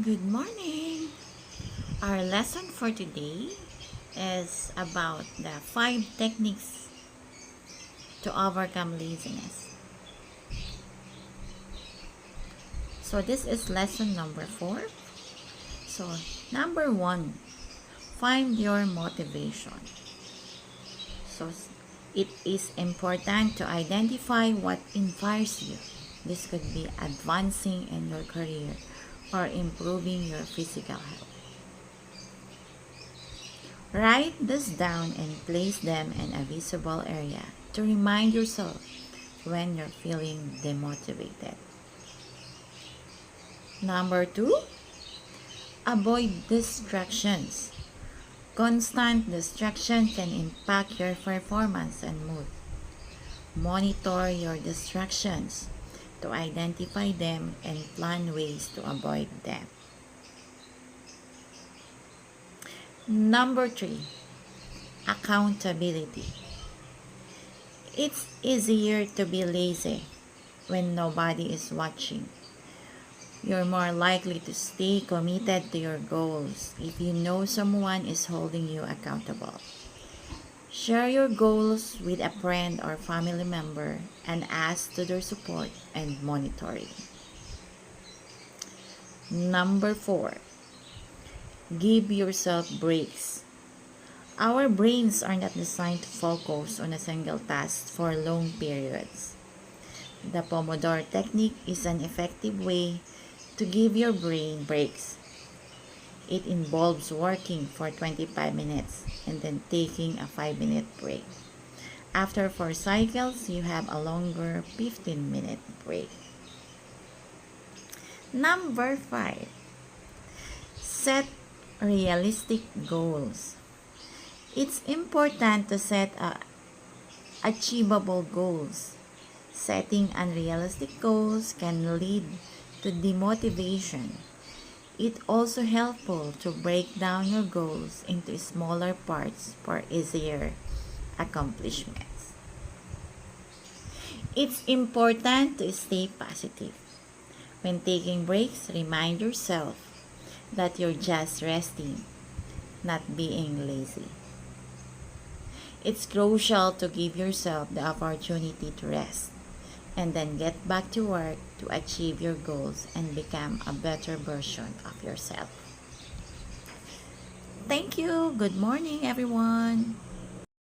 Good morning! Our lesson for today is about the 5 techniques to overcome laziness. So this is lesson number 4. So number 1, find your motivation. So it is important to identify what inspires you. This could be advancing in your career or improving your physical health. Write this down and place them in a visible area to remind yourself when you're feeling demotivated. Number 2, avoid distractions. Constant distraction can impact your performance and mood. Monitor your distractions to identify them and plan ways to avoid them. Number 3, accountability. It's easier to be lazy when nobody is watching. You're more likely to stay committed to your goals if you know someone is holding you accountable. Share your goals with a friend or family member and ask to their support and monitoring. Number 4, give yourself breaks. Our brains are not designed to focus on a single task for long periods. The Pomodoro technique is an effective way to give your brain breaks. It involves working for 25 minutes and then taking a 5-minute break. After 4 cycles, you have a longer 15-minute break. Number 5, set realistic goals. It's important to set achievable goals. Setting unrealistic goals can lead to demotivation. It's also helpful to break down your goals into smaller parts for easier accomplishments. It's important to stay positive. When taking breaks, remind yourself that you're just resting, not being lazy. It's crucial to give yourself the opportunity to rest and then get back to work to achieve your goals and become a better version of yourself. Thank you. Good morning, everyone.